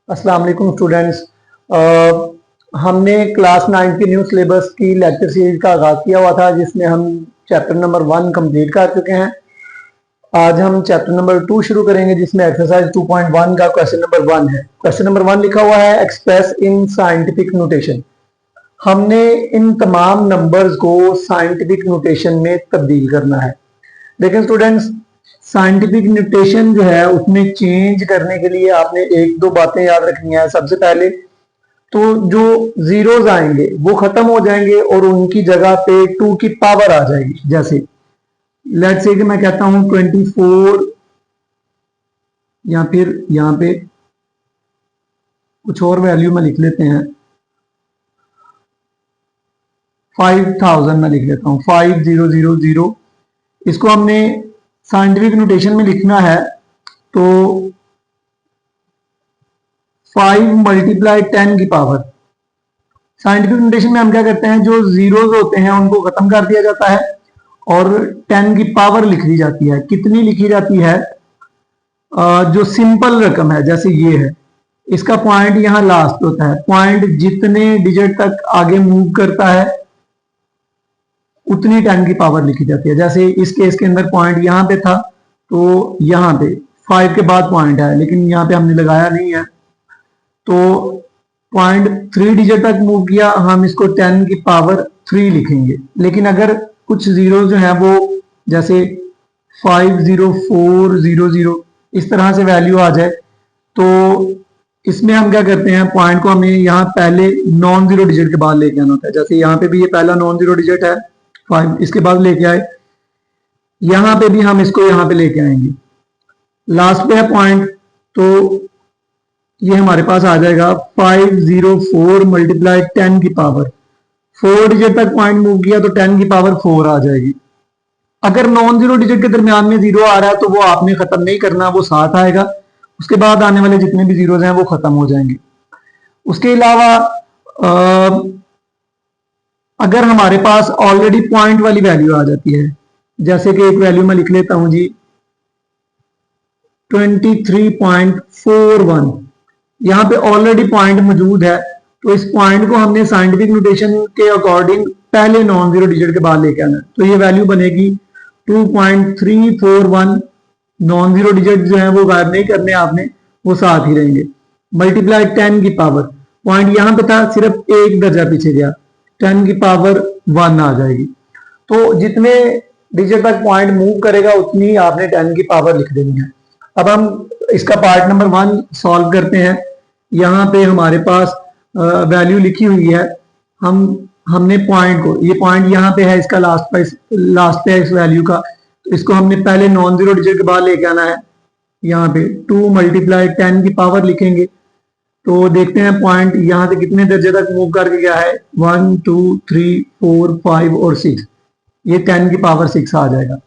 अस्सलाम वालेकुम स्टूडेंट्स। हमने क्लास 9 की न्यू सिलेबस की लेक्चर सीरीज का आगाज किया हुआ था जिसमें हम चैप्टर नंबर 1 कंप्लीट कर चुके हैं। आज हम चैप्टर नंबर 2 शुरू करेंगे जिसमें एक्सरसाइज 2.1 का क्वेश्चन नंबर 1 है। क्वेश्चन नंबर 1 लिखा हुआ है एक्सप्रेस इन साइंटिफिक नोटेशन। हमने इन तमाम नंबर्स को साइंटिफिक नोटेशन में तब्दील करना है। देखें स्टूडेंट्स, साइंटिफिक नोटेशन जो है उसमें चेंज करने के लिए आपने एक दो बातें याद रखनी है। सबसे पहले तो जो जीरोज आएंगे वो खत्म हो जाएंगे और उनकी जगह पे 2 की पावर आ जाएगी। जैसे लेट्स से कि मैं कहता हूं 24 या फिर यहां पे कुछ और वैल्यू में लिख लेते हैं 5000 में लिख लेता हूं 5000। इसको हमने साइंटिफिक नोटेशन में लिखना है तो 5 मल्टीप्लाई 10 की पावर। साइंटिफिक नोटेशन में हम क्या करते हैं, जो जीरोज होते हैं उनको खत्म कर दिया जाता है और 10 की पावर लिख दी जाती है। कितनी लिखी जाती है? जो सिंपल रकम है जैसे ये है, इसका पॉइंट यहां लास्ट होता है। पॉइंट जितने डिजिट तक आगे मूव करता है उतनी 10 की पावर लिखी जाती है। जैसे इस केस के अंदर पॉइंट यहां पे था तो यहां पे 5 के बाद पॉइंट है, लेकिन यहां पे हमने लगाया नहीं है तो पॉइंट 3 डिजिट तक मूव किया, हम इसको 10 की पावर 3 लिखेंगे। लेकिन अगर कुछ जीरो जो है वो जैसे 50400 इस तरह से वैल्यू आ जाए तो इसमें हम क्या करते हैं, पॉइंट को हमें यहाँ पहले नॉन जीरो डिजिट के बाद लेके आना होता है। जैसे यहाँ पे भी ये पहला नॉन जीरो डिजिट है 5, इसके बाद लेके आए, यहां पे भी हम इसको यहां पे लेके आएंगे, लास्ट पे है पॉइंट तो ये हमारे पास आ जाएगा 504 मल्टीप्लाई 10 की पावर 4 डिजिट तक पॉइंट मूव किया तो 10 की पावर 4 आ जाएगी। अगर नॉन जीरो डिजिट के दरमियान में जीरो आ रहा है तो वो आपने खत्म नहीं करना, वो साथ आएगा, उसके बाद आने वाले जितने भी जीरोज हैं वो खत्म हो जाएंगे। उसके अलावा अगर हमारे पास ऑलरेडी पॉइंट वाली वैल्यू आ जाती है, जैसे कि एक वैल्यू मैं लिख लेता हूं जी 23.41, यहां पे ऑलरेडी पॉइंट मौजूद है तो इस पॉइंट को हमने साइंटिफिक नोटेशन के अकॉर्डिंग पहले नॉन जीरो डिजिट के बाद लेके आना है। तो ये वैल्यू बनेगी 2.341। नॉन जीरो डिजिट जो है वो गायब नहीं करने आपने, वो साथ ही रहेंगे। मल्टीप्लाई 10 की पावर, पॉइंट यहां पे था सिर्फ एक दर्जा पीछे गया, 10 की पावर 1 आ जाएगी। तो जितने डिजिट तक पॉइंट मूव करेगा उतनी आपने 10 की पावर लिख देनी है। अब हम इसका पार्ट नंबर 1 सॉल्व करते हैं। यहाँ पे हमारे पास वैल्यू लिखी हुई है, हमने पॉइंट को, ये पॉइंट यहाँ पे है, इसका लास्ट पे है इस वैल्यू का, तो इसको हमने पहले नॉन जीरो डिजिट के बाद लेके आना है। यहाँ पे 2 मल्टीप्लाई 10 की पावर लिखेंगे तो देखते हैं पॉइंट यहां से कितने दर्जे तक मूव करके गया है, 1 2 3 4 5 और 6, ये 10 की पावर 6 आ जाएगा।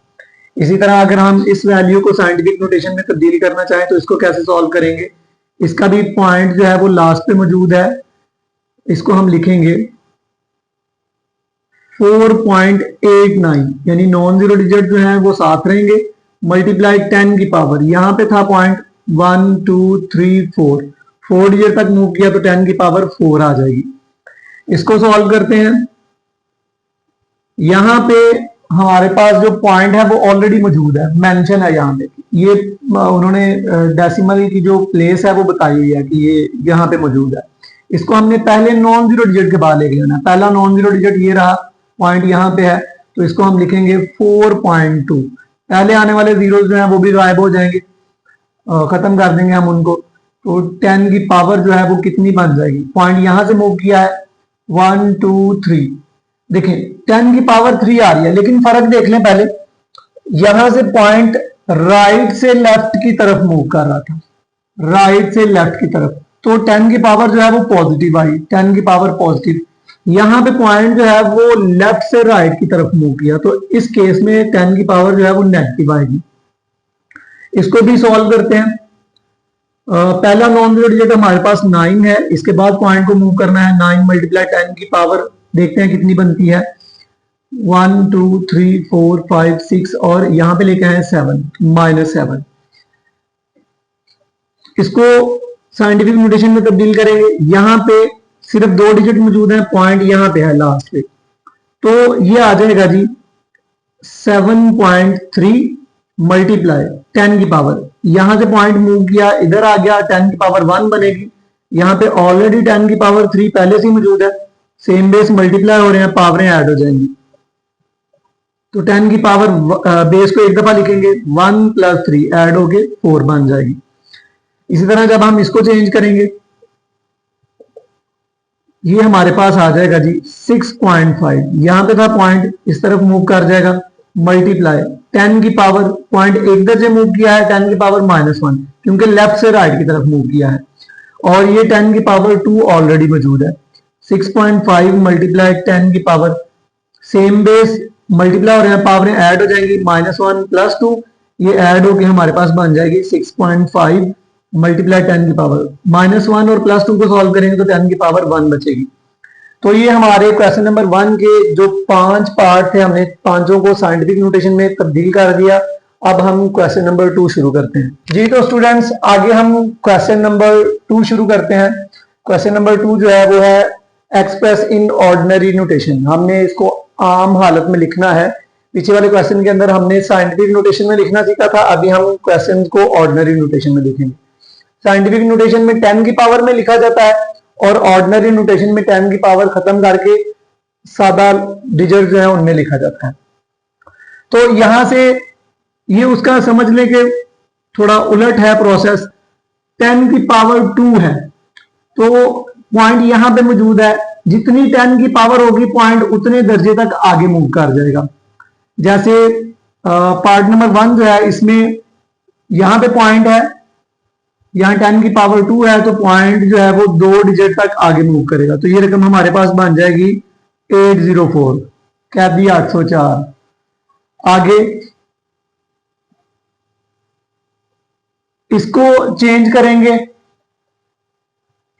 इसी तरह अगर हम इस वैल्यू को साइंटिफिक नोटेशन में तब्दील करना चाहें तो इसको कैसे सॉल्व करेंगे, इसका भी पॉइंट जो है वो लास्ट पे मौजूद है, इसको हम लिखेंगे 4.89, यानी नॉन जीरो डिजिट जो है वो साथ रहेंगे, मल्टीप्लाई 10 की पावर, यहां पे था पॉइंट 1 2 3 4 डिजिट तक मूव किया तो 10 की पावर 4 आ जाएगी। इसको सॉल्व करते हैं। यहां पे हमारे पास जो पॉइंट है वो ऑलरेडी मौजूद है, मेंशन है यहाँ पे, ये उन्होंने डेसिमल की जो प्लेस है वो बताई हुई है कि ये यहाँ पे मौजूद है। इसको हमने पहले नॉन जीरो डिजिट के बाद लेके जाना, पहला नॉन जीरो डिजिट ये रहा, पॉइंट यहाँ पे है तो इसको हम लिखेंगे 4.2। पहले आने वाले जीरो जो है वो भी गायब हो जाएंगे, खत्म कर देंगे हम उनको, तो 10 की पावर जो है वो कितनी बन जाएगी, पॉइंट यहां से मूव किया है 1 2 3, देखें 10 की पावर 3 आ रही है, लेकिन फर्क देख लें पहले, यहां से पॉइंट राइट से लेफ्ट की तरफ मूव कर रहा था, राइट से लेफ्ट की तरफ, तो 10 की पावर जो है वो पॉजिटिव आई, 10 की पावर पॉजिटिव। यहां पे पॉइंट जो है वो लेफ्ट से राइट की तरफ मूव किया तो इस केस में 10 की पावर जो है वो नेगेटिव आएगी। इसको भी सॉल्व करते हैं। पहला नॉन जीरो डिजिट हमारे पास 9 है, इसके बाद पॉइंट को मूव करना है, 9 मल्टीप्लाई 10 की पावर देखते हैं कितनी बनती है, 1 2 3 4 5 6 और यहां पे लेके आए 7 -7। इसको साइंटिफिक नोटेशन में तब्दील करेंगे। यहां पे सिर्फ 2 डिजिट मौजूद हैं, पॉइंट यहां पे है लास्ट पे, तो ये आ जाएगा जी 7.3 मल्टीप्लाई 10 की पावर, यहां से पॉइंट मूव किया इधर आ गया, 10 की पावर 1 बनेगी। यहां पे ऑलरेडी 10 की पावर 3 पहले से ही मौजूद है, सेम बेस मल्टीप्लाई हो रहे हैं, पावरें ऐड हो जाएंगी। तो 10 की पावर बेस को एक दफा लिखेंगे, 1 + 3 ऐड होके 4 बन जाएगी। इसी तरह जब हम इसको चेंज करेंगे, ये हमारे पास आ जाएगा जी 6.5, यहां पे था पॉइंट, इस तरफ मूव कर जाएगा, मल्टीप्लाई 10 की पावर, पॉइंट एक दर्जे मूव किया है, 10 की पावर -1, क्योंकि लेफ्ट से राइट की तरफ मूव किया है, और ये 10 की पावर 2 ऑलरेडी मौजूद है। 6.5 मल्टीप्लाई 10 की पावर, सेम बेस मल्टीप्लाई हो रहे हैं, पावरें ऐड हो जाएंगी, -1 + 2, ये ऐड होके हमारे पास बन जाएगी 6.5 मल्टीप्लाई 10 की पावर, -1 और +2 को सॉल्व करेंगे तो 10 की पावर 1 बचेगी। तो ये हमारे क्वेश्चन नंबर 1 के जो 5 पार्ट थे, हमने पांचों को साइंटिफिक नोटेशन में तब्दील कर दिया। अब हम क्वेश्चन नंबर 2 शुरू करते हैं जी। तो स्टूडेंट्स, आगे हम क्वेश्चन नंबर 2 शुरू करते हैं। क्वेश्चन नंबर 2 जो है वो है एक्सप्रेस इन ऑर्डिनरी नोटेशन। हमने इसको आम हालत में लिखना है। पीछे वाले क्वेश्चन के अंदर हमने साइंटिफिक नोटेशन में लिखना सीखा था, अभी हम क्वेश्चन को ऑर्डिनरी नोटेशन में लिखेंगे। साइंटिफिक नोटेशन में 10 की पावर में लिखा जाता है, और ऑर्डिनरी नोटेशन में 10 की पावर खत्म करके सादा डिजिट जो है उनमें लिखा जाता है। तो यहां से ये उसका समझ लें कि थोड़ा उलट है प्रोसेस। 10 की पावर 2 है, तो पॉइंट यहां पे मौजूद है, जितनी 10 की पावर होगी पॉइंट उतने दर्जे तक आगे मूव कर जाएगा। जैसे पार्ट नंबर 1 जो है, इसमें यहां पे पॉइंट है, यहाँ 10 की पावर 2 है, तो पॉइंट जो है वो 2 डिजिट तक आगे मूव करेगा। तो ये रकम हमारे पास बन जाएगी 804, कैबी 804। आगे इसको चेंज करेंगे,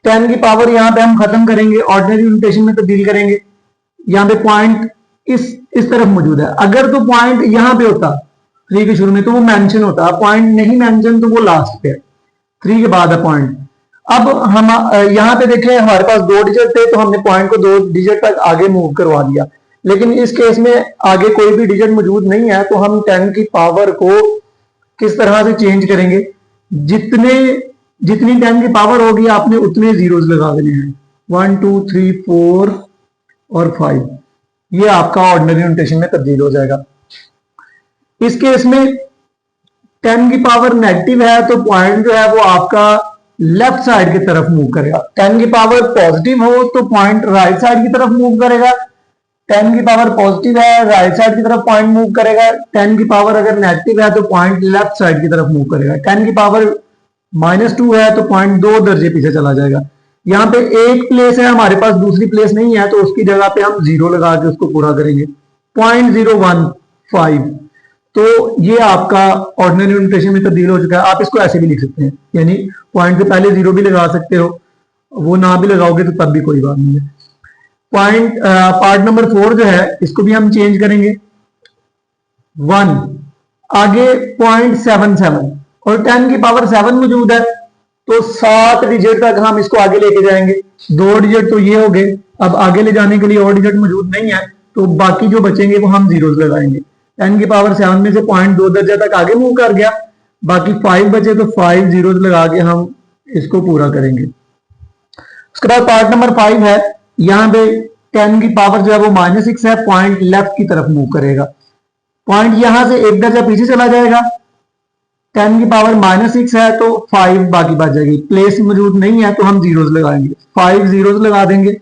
10 की पावर यहां पे हम खत्म करेंगे, ऑर्डिनरी नोटेशन में तब्दील करेंगे। यहां पे पॉइंट इस तरफ मौजूद है, अगर तो पॉइंट यहां पे होता 3 के शुरू में तो वो मेंशन होता, पॉइंट नहीं मेंशन तो वो लास्ट पे है, 3 के बाद है पॉइंट। अब हम यहां पे देखें, हमारे पास 2 डिजिट थे, तो हमने पॉइंट को 2 डिजिट तक आगे मूव करवा दिया। लेकिन इस केस में आगे कोई भी डिजिट मौजूद नहीं है, तो हम 10 की पावर को किस तरह से चेंज करेंगे, जितनी 10 की पावर होगी आपने उतने जीरोस लगा देने हैं, 1 2 3 4 और 5, ये आपका ऑर्डिनरी नोटेशन में तब्दील हो जाएगा। इस केस में 10 की पावर नेगेटिव है, तो पॉइंट जो है वो आपका लेफ्ट साइड की तरफ मूव करेगा। 10 की पावर पॉजिटिव हो तो पॉइंट राइट साइड की तरफ मूव करेगा। 10 की पावर पॉजिटिव है, राइट साइड की तरफ पॉइंट मूव करेगा। 10 की पावर अगर नेगेटिव है तो पॉइंट लेफ्ट साइड की तरफ मूव करेगा। 10 की पावर -2 है तो पॉइंट 2 दर्जे पीछे चला जाएगा। यहाँ पे एक प्लेस है हमारे पास, दूसरी प्लेस नहीं है, तो उसकी जगह पे हम 0 लगा के उसको पूरा करेंगे, 0.015। तो ये आपका ऑर्डिनरी नोटेशन में तब्दील हो चुका है। आप इसको ऐसे भी लिख सकते हैं, यानी पॉइंट से पहले 0 भी लगा सकते हो, वो ना भी लगाओगे तो तब भी कोई बात नहीं है। पॉइंट पार्ट नंबर 4 जो है, इसको भी हम चेंज करेंगे, 1 आगे 0.77 और 10 की पावर 7 मौजूद है, तो 7 डिजिट तक हम इसको आगे लेके जाएंगे। 2 डिजिट तो ये हो गए, अब आगे ले जाने के लिए और डिजिट मौजूद नहीं है, तो बाकी जो बचेंगे वो हम जीरोस लगाएंगे। 10 की पावर 7 में से 0.2 दर्जा तक आगे मूव कर गया, बाकी 5 बचे, तो 5 जीरोस लगा के हम इसको पूरा करेंगे। उसके बाद पार्ट नंबर 5 है, यहां पे 10 की पावर जो है वो -6 है, पॉइंट लेफ्ट की तरफ मूव करेगा। पॉइंट यहां से एक दर्जा पीछे चला जाएगा, 10 की पावर -6 है तो 5 बाकी बच जाएगी। प्लेस मौजूद नहीं है तो हम जीरोस लगाएंगे, 5 जीरोस लगा देंगे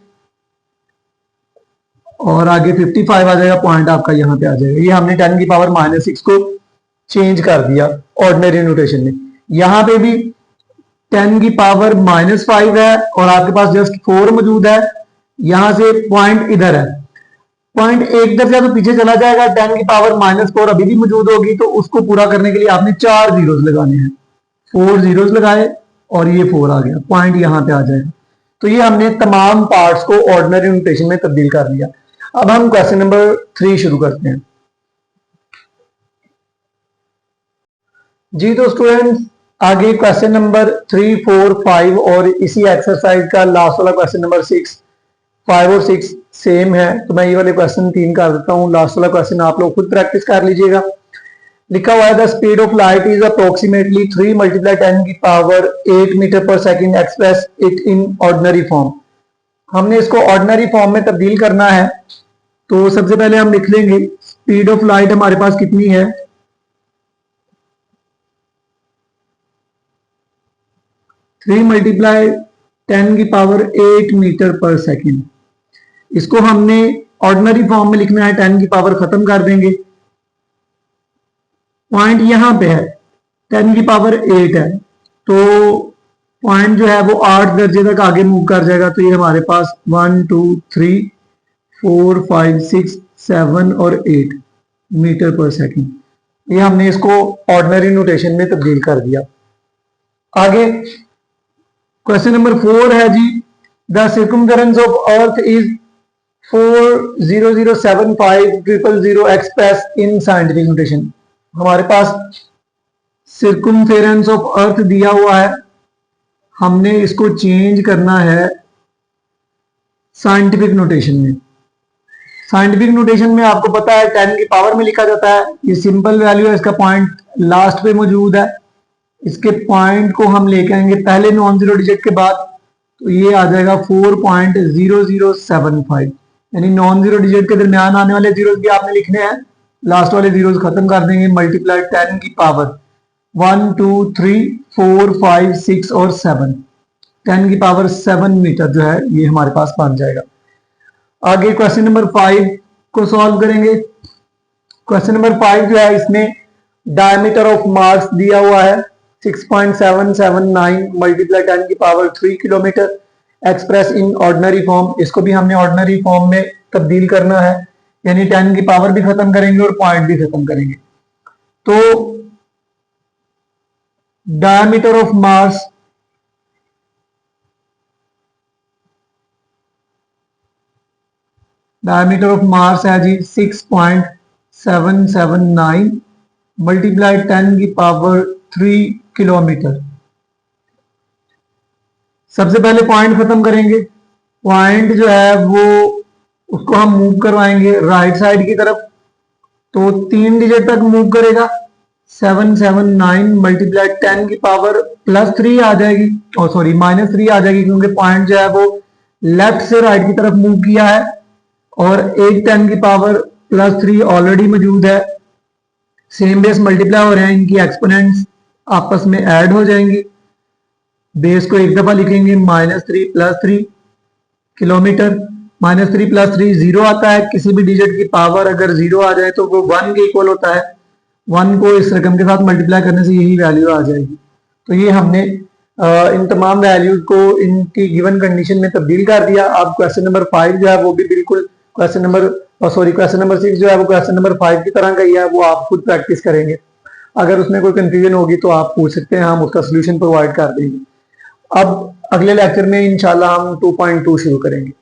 और आगे 55 आ जाएगा, पॉइंट आपका यहां पे आ जाएगा। ये हमने 10 की पावर -6 को चेंज कर दिया ऑर्डिनरी नोटेशन में। यहां पे भी 10 की पावर -5 है और आपके पास जस्ट 4 मौजूद है, यहां से पॉइंट इधर है, पॉइंट एक दर्जा तो पीछे चला जाएगा, 10 की पावर -4 अभी भी मौजूद होगी, तो उसको पूरा करने के लिए आपने 4 जीरोस लगाने हैं। 4 जीरोस लगाए और ये 4 आ गया, पॉइंट यहां पे आ जाएगा। तो ये हमने तमाम पार्ट्स को ऑर्डिनरी नोटेशन में तब्दील कर दिया। अब हम क्वेश्चन नंबर 3 शुरू करते हैं जी। तो स्टूडेंट्स, आगे क्वेश्चन नंबर 3, 4, 5 और इसी एक्सरसाइज का लास्ट वाला क्वेश्चन नंबर 6, 5 और 6 सेम है। तो मैं ये वाले क्वेश्चन 3 कर देता हूँ, लास्ट वाला क्वेश्चन आप लोग खुद प्रैक्टिस कर लीजिएगा। लिखा हुआ है the speed of light is approximately 3 × 10 की पावर 8 मीटर पर second, express it in ordinary form. हमने इसको ऑर्डिनरी फॉर्म में तब्दील करना है। तो सबसे पहले हम लिख लेंगे स्पीड ऑफ लाइट हमारे पास कितनी है, 3 × 10 की पावर 8 मीटर पर सेकेंड। इसको हमने ऑर्डिनरी फॉर्म में लिखना है, 10 की पावर खत्म कर देंगे। पॉइंट यहां पे है, 10 की पावर 8 है, तो पॉइंट जो है वो 8 दर्जे तक आगे मूव कर जाएगा। तो ये हमारे पास 1, 2, 3, 4, 5, 6, 7 और 8 मीटर पर सेकेंड। ये हमने इसको ऑर्डिनरी नोटेशन में तब्दील कर दिया। आगे क्वेश्चन नंबर 4 है जी, the circumference of earth is 40075 express in scientific notation. हमारे पास सर्कमफेरेंस ऑफ अर्थ दिया हुआ है, हमने इसको चेंज करना है साइंटिफिक नोटेशन में। साइंटिफिक नोटेशन में आपको पता है 10 की पावर में लिखा जाता है। ये सिंपल वैल्यू है, इसका पॉइंट लास्ट पे मौजूद है। इसके पॉइंट को हम लेके आएंगे पहले नॉन जीरो डिजिट के बाद, तो ये आ जाएगा 4.0075, यानी नॉन जीरो डिजिट के दरमियान आने वाले जीरोस भी आपने लिखने हैं, लास्ट वाले जीरोस खत्म कर देंगे। मल्टीप्लाई 10 की पावर 1, 2, 3, 4, 5, 6 और 7, 10 की पावर 7 मीटर जो है ये हमारे पास बन जाएगा। आगे क्वेश्चन नंबर 5 को सॉल्व करेंगे। क्वेश्चन नंबर 5 जो है, इसमें डायमीटर ऑफ मार्स दिया हुआ है 6.779 मल्टीप्लाई 10 की power 3 kilometre, express in ordinary form. इसको भी हमने ऑर्डिनरी फॉर्म में तब्दील करना है, यानी 10 की पावर भी खत्म करेंगे और पॉइंट भी खत्म करेंगे। तो डायमीटर ऑफ मार्स है जी 6.779 मल्टीप्लाई 10 की पावर 3 किलोमीटर। सबसे पहले पॉइंट खत्म करेंगे। पॉइंट जो है वो उसको हम मूव करवाएंगे राइट साइड की तरफ, तो 3 डिजिट तक मूव करेगा। 779 मल्टीप्लाई 10 की पावर +3 आ जाएगी, और सॉरी -3 आ जाएगी, क्योंकि पॉइंट जो है वो लेफ्ट से राइट की तरफ मूव किया है, और 8 10 की पावर +3 ऑलरेडी मौजूद है। सेम बेस मल्टीप्लाई हो रहे हैं, इनकी एक्सपोनेंट्स आपस में ऐड हो जाएंगी। बेस को एक दफा लिखेंगे, -3 + 3 किलोमीटर। -3 + 3 0 आता है। किसी भी डिजिट की पावर अगर 0 आ जाए तो वो 1 के इक्वल होता है। 1 को इस रकम के साथ मल्टीप्लाई करने से यही वैल्यू आ जाएगी। तो ये हमने इन तमाम वैल्यूज को इनकी गिवन कंडीशन में तब्दील कर दिया। अब क्वेश्चन नंबर 5 जो है वो भी बिल्कुल क्वेश्चन नंबर 6 जो है वो क्वेश्चन नंबर 5 की तरह का ही है, वो आप खुद प्रैक्टिस करेंगे। अगर उसमें कोई कंफ्यूजन होगी तो आप पूछ सकते हैं, हम उसका सोल्यूशन प्रोवाइड कर देंगे। अब अगले लेक्चर में इंशाल्लाह हम 2.2 शुरू करेंगे।